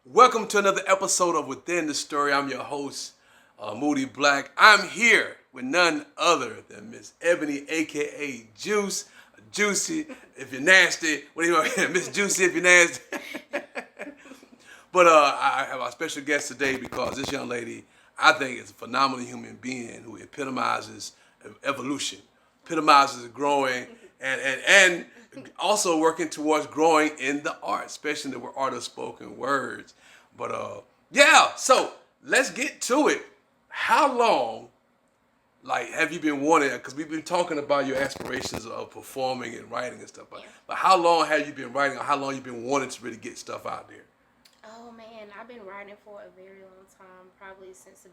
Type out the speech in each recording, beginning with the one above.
Welcome to another episode of Within the Story. I'm your host, Moody Black. I'm here with none other than Miss Ebony, aka Juice, Juicy. If you're nasty, what do you Miss Juicy? If you're nasty. But I have our special guest today because this young lady, I think, is a phenomenal human being who epitomizes evolution, epitomizes growing, and also working towards growing in the art, especially in the art of spoken words. But yeah, so let's get to it. How long, have you been wanting? Because we've been talking about your aspirations of performing and writing and stuff. But how long have you been writing, or how long you been wanting to really get stuff out there? Oh man, I've been writing for a very long time, probably since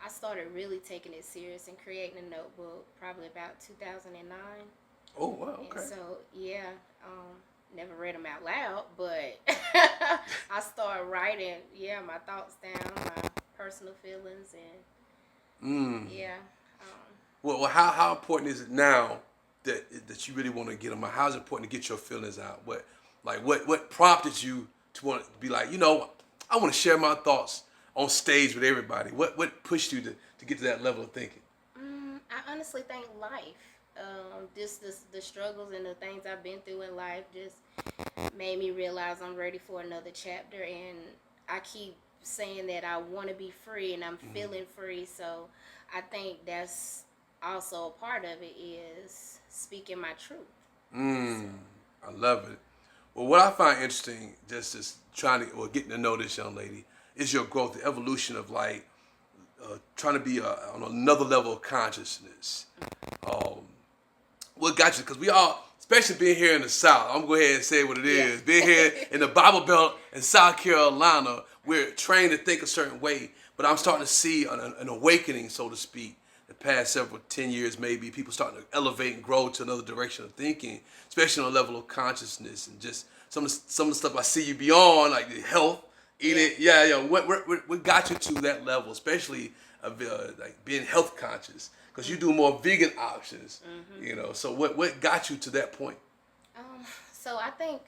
I started really taking it serious and creating a notebook probably about 2009. Oh wow, okay. And so, yeah, never read them out loud, but I started writing, my thoughts down, my personal feelings, and yeah. Well, how important is it now that you really want to get them out? How is it important to get your feelings out? What prompted you to want to be like, I want to share my thoughts on stage with everybody? What pushed you to get to that level of thinking? I honestly think life. Just the struggles and the things I've been through in life just made me realize I'm ready for another chapter. And I keep saying that I want to be free and I'm feeling free. So I think that's also a part of it is speaking my truth. I love it. Well, what I find interesting, just trying to or getting to know this young lady, is your growth, the evolution of trying to be on another level of consciousness. What got you? Because we all, especially being here in the South, I'm going to go ahead and say what it is. Being here in the Bible Belt in South Carolina, we're trained to think a certain way. But I'm starting to see an awakening, so to speak, the past several 10 years maybe. People starting to elevate and grow to another direction of thinking, especially on a level of consciousness and just some of the stuff I see you beyond, like the health, eating. Yeah. What got you to that level, especially of being health conscious? Because you do more vegan options, So what got you to that point? So I think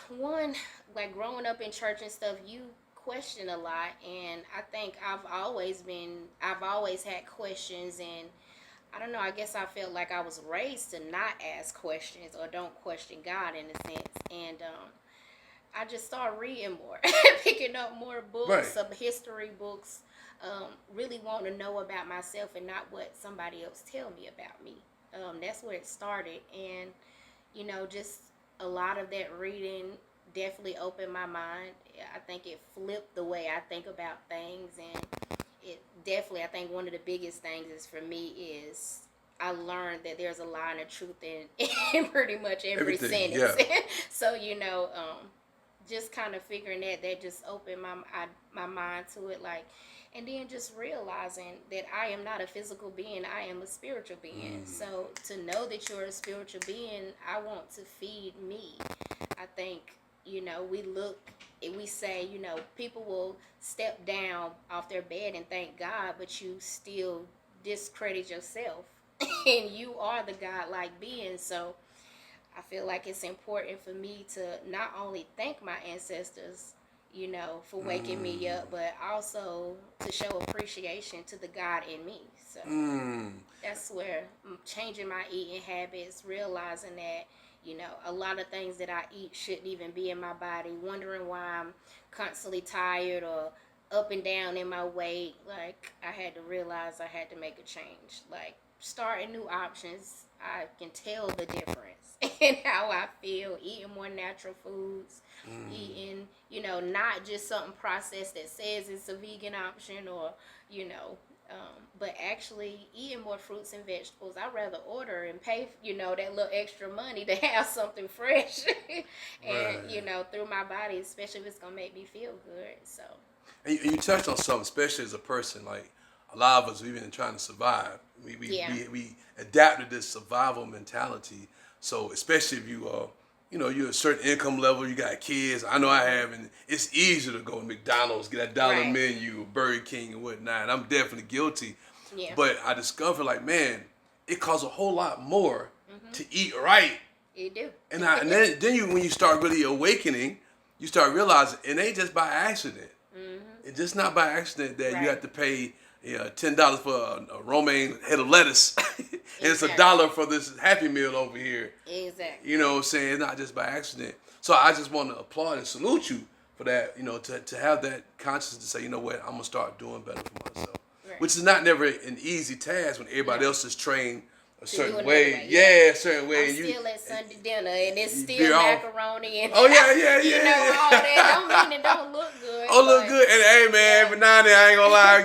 one, like growing up in church and stuff, you question a lot, and I think I've always had questions, and I don't know, I guess I felt like I was raised to not ask questions or don't question God in a sense, and I just started reading more, picking up more books, Right. some history books, really wanting to know about myself and not what somebody else tell me about me. That's where it started, and just a lot of that reading definitely opened my mind. I think it flipped the way I think about things, and it definitely, I think one of the biggest things is for me is I learned that there's a line of truth in pretty much every Everything, sentence. yeah. So just kind of figuring that just opened my mind to it, and then just realizing that I am not a physical being, I am a spiritual being. So to know that you're a spiritual being, I want to feed me. I think, we say, people will step down off their bed and thank God, but you still discredit yourself. And you are the God-like being. So I feel like it's important for me to not only thank my ancestors, for waking me up, but also to show appreciation to the God in me. So that's where I'm changing my eating habits, realizing that, a lot of things that I eat shouldn't even be in my body, wondering why I'm constantly tired or up and down in my weight. Like, I had to realize I had to make a change. Like, starting new options, I can tell the difference in how I feel, eating more natural foods, eating, not just something processed that says it's a vegan option or, but actually eating more fruits and vegetables. I'd rather order and pay, that little extra money to have something fresh and, Right. through my body, especially if it's going to make me feel good. So. And you touched on something, especially as a person, like a lot of us, we've been trying to survive. We adapted this survival mentality. So especially if you're a certain income level, you got kids. I know I have, and it's easier to go to McDonald's, get that dollar Right. menu, Burger King, and whatnot. And I'm definitely guilty. Yeah. But I discovered, man, it costs a whole lot more to eat right. You do. And then when you start really awakening, you start realizing it ain't just by accident. Mm-hmm. It's just not by accident that Right. you have to pay $10 for a romaine head of lettuce, and it's Exactly. $1 for this Happy Meal over here. Exactly. You know what I'm saying? It's not just by accident. So I just want to applaud and salute you for that. To have that consciousness to say, you know what, I'm gonna start doing better for myself, Right. which is not never an easy task when everybody No. else is trained a To do certain another way. way, Yeah, a certain way. I'm and you, still at Sunday dinner, and it's you still veer off. macaroni and Oh yeah, you know yeah. all that. Don't mean it don't look good. Oh, look but good. And hey, man, every now and then, I ain't gonna lie,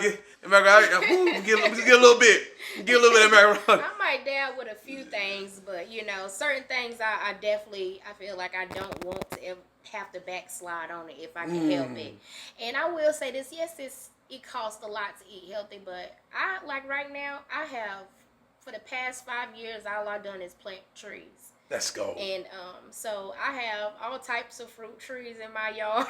just get a little bit. Get a little bit of macaroni. I might dab with a few things, but certain things I definitely I feel like I don't want to ever have to backslide on it if I can help it. And I will say this: yes, it costs a lot to eat healthy, but I like right now I have for the past 5 years all I've done is plant trees. Let's go. And so I have all types of fruit trees in my yard.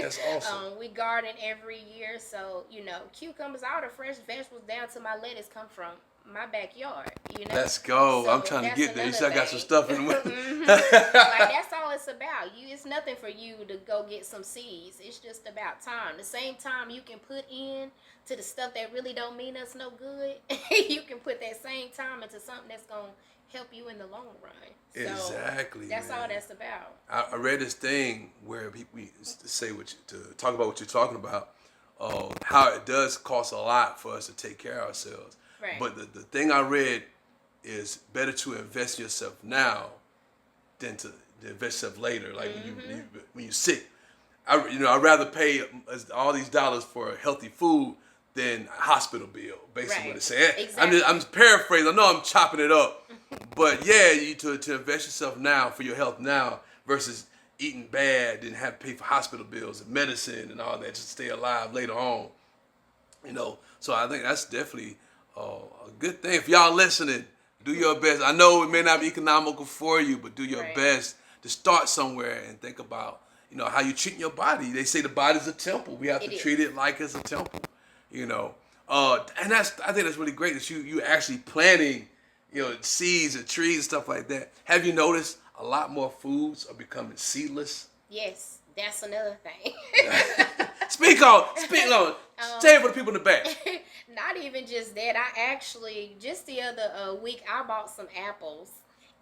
That's awesome. We garden every year, so cucumbers, all the fresh vegetables down to my lettuce come from my backyard. Let's go. So I'm trying to get there. You said I got some stuff in the window. Like that's all it's about. It's nothing for you to go get some seeds. It's just about time. The same time you can put in to the stuff that really don't mean us no good, you can put that same time into something that's gonna help you in the long run. So Exactly. that's man. all that's about. I read this thing where we say to talk about what you're talking about, how it does cost a lot for us to take care of ourselves. Right. But the thing I read is better to invest in yourself now than to invest yourself later. Like when you're sick, I'd rather pay all these dollars for healthy food than a hospital bill. Basically, what it's saying. Exactly. I'm just paraphrasing. I know I'm chopping it up, but yeah, you to invest yourself now for your health now versus eating bad and have to pay for hospital bills and medicine and all that just to stay alive later on. So I think that's definitely a good thing. If y'all listening, do your best. I know it may not be economical for you, but do your Right. best to start somewhere and think about how you treat your body. They say the body's a temple. We have to treat it like it's a temple. And I think that's really great that you actually planting seeds and trees and stuff like that. Have you noticed a lot more foods are becoming seedless? Yes, that's another thing. Speak on. Say it for the people in the back. Not even just that. I actually just the other week I bought some apples,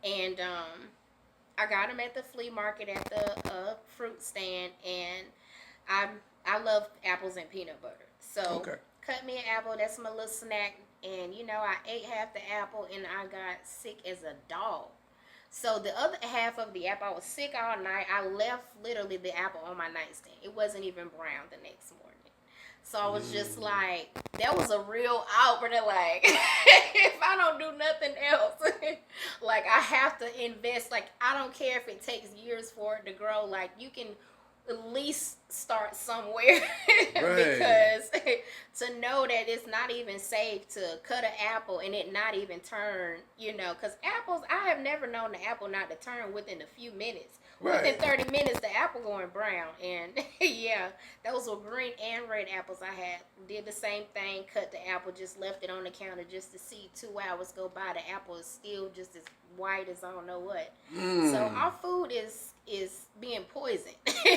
and I got them at the flea market at the fruit stand, and I love apples and peanut butter. So cut me an apple. That's my little snack. And I ate half the apple, and I got sick as a dog. So the other half of the apple, I was sick all night. I left literally the apple on my nightstand. It wasn't even brown the next morning. So I was just like, that was a real outburst. Like, if I don't do nothing else, like I have to invest. Like, I don't care if it takes years for it to grow. Like, you can at least start somewhere. Because to know that it's not even safe to cut an apple and it not even turn, because apples, I have never known the apple not to turn within a few minutes. Within 30 minutes, the apple going brown. And yeah, those were green and red apples I had. Did the same thing, cut the apple, just left it on the counter just to see 2 hours go by. The apple is still just as white as I don't know what. So our food is being poisoned.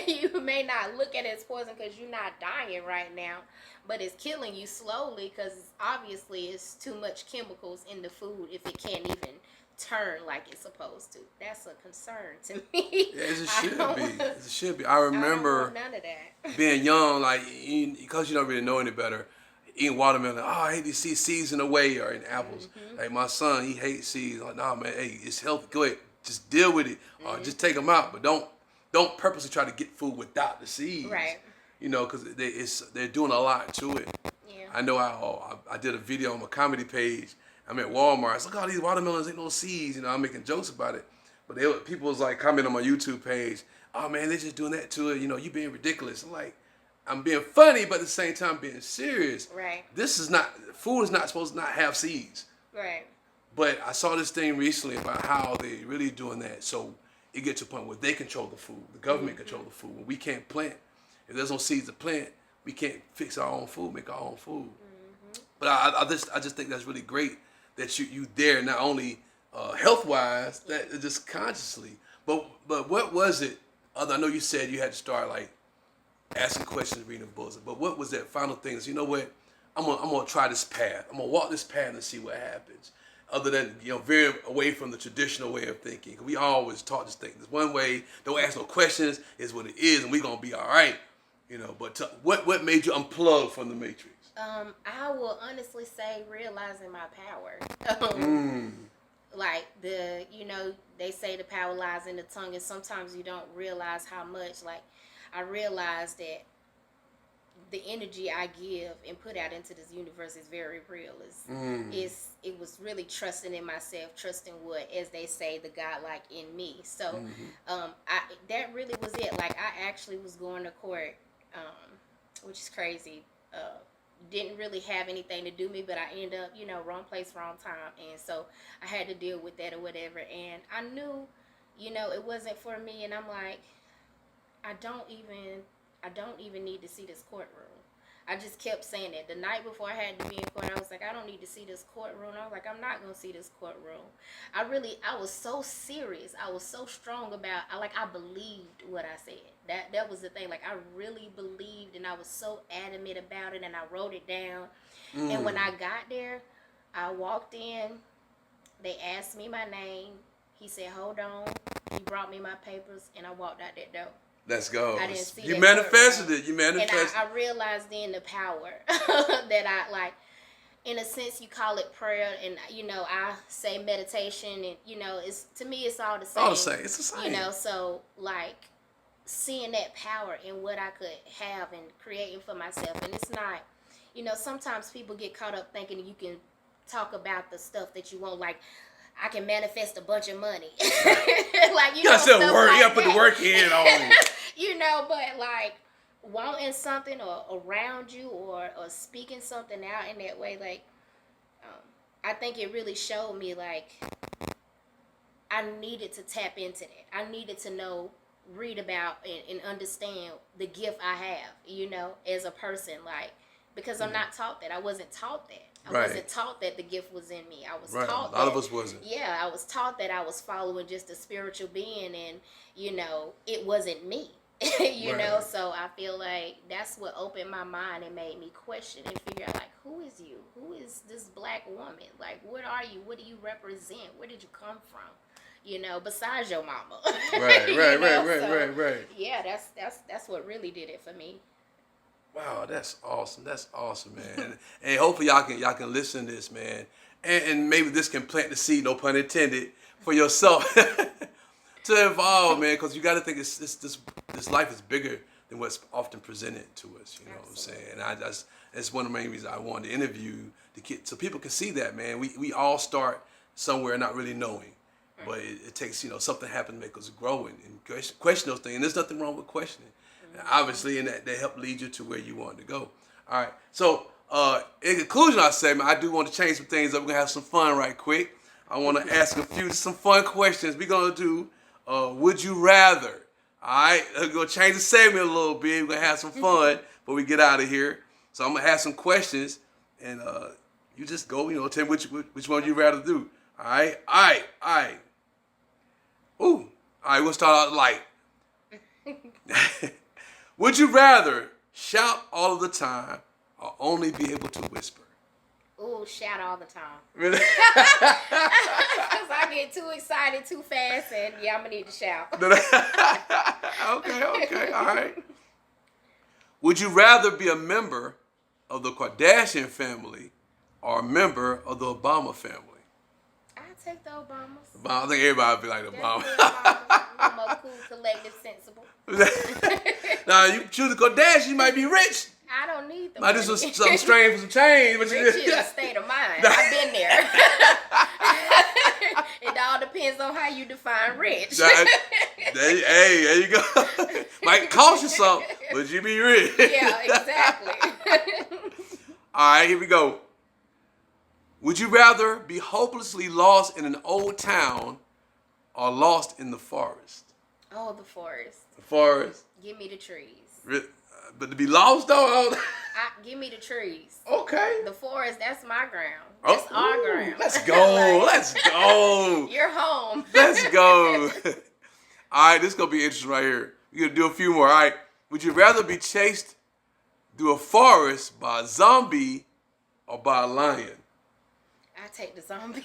You may not look at it as poison because you're not dying right now, but it's killing you slowly because obviously it's too much chemicals in the food if it can't even turn like it's supposed to. That's a concern to me. Yeah, it should be. I remember I don't want none of that. being young, because you don't really know any better, eating watermelon. Oh, I hate to see seeds in the way or in apples. Like my son, he hates seeds. Like, nah, man, hey, it's healthy. Go ahead, just deal with it, or just take them out. But don't purposely try to get food without the seeds. Right. Because they're doing a lot to it. Yeah. I know I did a video on my comedy page. I'm at Walmart. It's like, all these watermelons ain't no seeds. I'm making jokes about it. But people was like commenting on my YouTube page, oh man, they're just doing that to it. You being ridiculous. I'm like, I'm being funny, but at the same time being serious. Right. Food is not supposed to not have seeds. Right. But I saw this thing recently about how they really doing that. So it gets to a point where they control the food. The government control the food. When we can't plant. If there's no seeds to plant, we can't fix our own food, make our own food. But I just think that's really great that you there not only health wise, that just consciously. But what was it I know you said you had to start like asking questions, reading books, but what was that final thing? Is, you know what? I'm gonna try this path. I'm gonna walk this path and see what happens. Other than, veering away from the traditional way of thinking. We always taught this thing. There's one way. Don't ask no questions. Is what it is, and we're gonna be all right. But what made you unplug from the matrix? I will honestly say realizing my power. Like they say the power lies in the tongue, and sometimes you don't realize how much. Like, I realized that the energy I give and put out into this universe is very real. It was really trusting in myself, trusting what, as they say, the God-like in me. So, that really was it. Like, I actually was going to court, which is crazy. Didn't really have anything to do with me, but I ended up, wrong place, wrong time, and so I had to deal with that or whatever. And I knew, it wasn't for me. And I'm like, I don't even need to see this courtroom. I just kept saying that. The night before I had to be in court, I was like, I don't need to see this courtroom. I was like, I'm not going to see this courtroom. I was so serious. I was so strong about, I believed what I said. That was the thing. Like, I really believed, and I was so adamant about it, and I wrote it down. And when I got there, I walked in. They asked me my name. He said, hold on. He brought me my papers, and I walked out that door. Let's go. I didn't see You that manifested courtroom. it. You manifested. And I realized then the power that I in a sense, you call it prayer, and I say meditation, and it's, to me, it's all the same. All the same. It's the same. So like seeing that power in what I could have and creating for myself. And it's not, sometimes people get caught up thinking you can talk about the stuff that you want, like, I can manifest a bunch of money. Like, you gotta work. Like you gotta put the work in on. But like wanting something or around you or speaking something out in that way, like, I think it really showed me, like, I needed to tap into that. I needed to know, read about and understand the gift I have, as a person, like, because I'm not taught that. I wasn't taught that. I wasn't taught that the gift was in me. I was taught that. A lot of us wasn't. Yeah, I was taught that I was following just a spiritual being, and, it wasn't me. So I feel like that's what opened my mind and made me question and figure out, like, who is you? Who is this black woman? Like, what are you? What do you represent? Where did you come from? Besides your mama. Right. Yeah, that's what really did it for me. Wow, that's awesome. That's awesome, man. And hopefully y'all can listen to this, man. And maybe this can plant the seed, no pun intended, for yourself to evolve, man. Because you got to think this life is bigger than what's often presented to us. You know what I'm saying? And that's one of the main reasons I wanted to interview so people can see that, man. We all start somewhere not really knowing, but it takes something happen to make us grow and question those things. And there's nothing wrong with questioning. Obviously, and that they help lead you to where you want to go. All right. So, in conclusion, I say, man, I do want to change some things up. We're gonna have some fun right quick. I want to ask some fun questions. We're gonna do would you rather. All right. We're gonna change the segment a little bit. We're gonna have some fun before we get out of here. So I'm gonna ask some questions, and you just go. Tell me which one you rather do. All right. Ooh. All right. We'll start out light. Would you rather shout all of the time or only be able to whisper? Ooh, shout all the time. Really? Because I get too excited too fast, and I'm going to need to shout. Okay, all right. Would you rather be a member of the Kardashian family or a member of the Obama family? I take the Obamas. I think everybody would be like the Obama. I'm more cool, collective, sensible. Now, you choose the Kardashian, you might be rich. I don't need them. Might do some strange for some change. But rich is a state of mind. I've been there. It all depends on how you define rich. Hey, there you go. Might cost you something, but you be rich. Yeah, exactly. All right, here we go. Would you rather be hopelessly lost in an old town or lost in the forest? Oh, the forest. The forest. Give me the trees. But to be lost though? Give me the trees. Okay. The forest, that's my ground. That's our ground. Let's go. Let's go. You're home. Let's go. All right, this is going to be interesting right here. We're gonna do a few more. All right. Would you rather be chased through a forest by a zombie or by a lion? I take the zombie.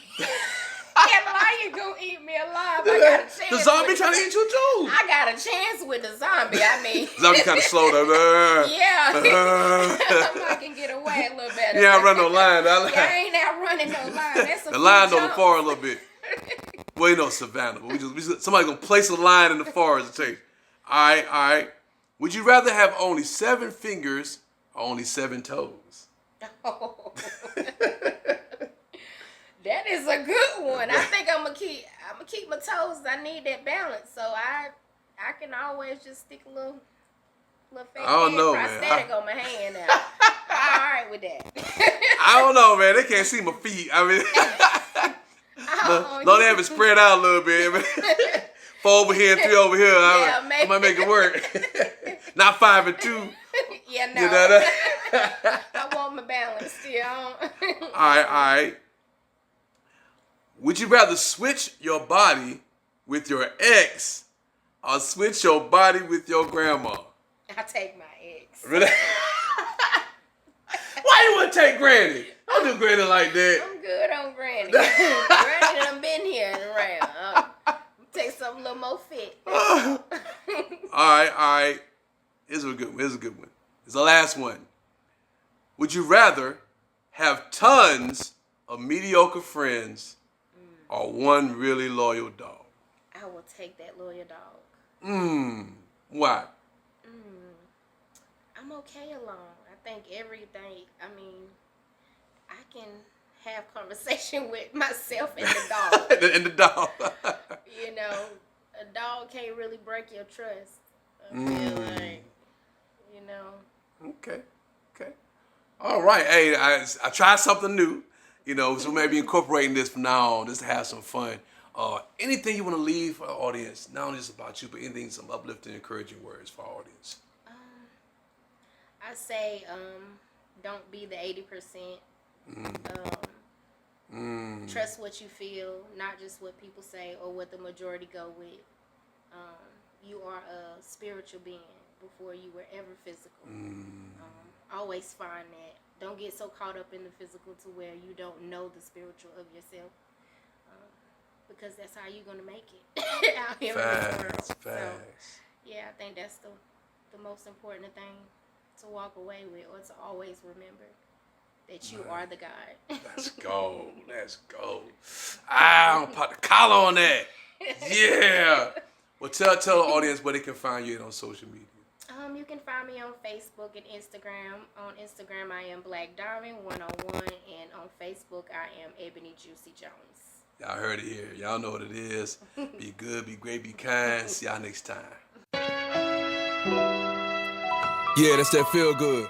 That lion gonna eat me alive. I got a chance. The zombie trying to eat you too. I got a chance with the zombie. I mean, Zombie kind of slow though. yeah. I can get away a little better. Yeah, I run no line. I ain't out running no line. That's a the line few on the forest a little bit. Well, you know, savannah. But we just somebody gonna place a line in the forest to take. All right. Would you rather have only 7 fingers or only 7 toes? Oh. That is a good one. I think I'm gonna keep my toes. I need that balance, so I can always just stick a little fake prosthetic on my hand now. I'm all right with that. I don't know, man. They can't see my feet. I mean, no, they have it spread out a little bit. 4 over here and 3 over here. I might make it work. Not 5 and 2. Yeah, no. You know that? I want my balance still. All right. Would you rather switch your body with your ex or switch your body with your grandma? I take my ex. Really? Why you wouldn't take Granny? Don't do Granny like that. I'm good on Granny. Granny done been here and around. Take something a little more fit. All right. Here's a good one. It's the last one. Would you rather have tons of mediocre friends or one really loyal dog? I will take that loyal dog. Why? I'm okay alone. I think everything, I can have conversation with myself and the dog. And the dog. You know, a dog can't really break your trust. I feel like, you know. Okay. All right. Hey, I tried something new. You know, so maybe incorporating this from now on, just to have some fun. Anything you want to leave for our audience, not only just about you, but anything, some uplifting, encouraging words for our audience. I say, don't be the 80%. Trust what you feel, not just what people say or what the majority go with. You are a spiritual being before you were ever physical. Always find that. Don't get so caught up in the physical to where you don't know the spiritual of yourself. Because that's how you're going to make it out here in this world. Facts. So, yeah, I think that's the most important thing to walk away with, or to always remember that you are the God. Let's go. I'm put the collar on that. Yeah. Well, tell the audience where they can find you on social media. You can find me on Facebook and Instagram. On Instagram, I am Black Diamond 101, and on Facebook, I am Ebony Juicy Jones. Y'all heard it here. Y'all know what it is. Be good, be great, be kind. See y'all next time. Yeah, that's that feel good.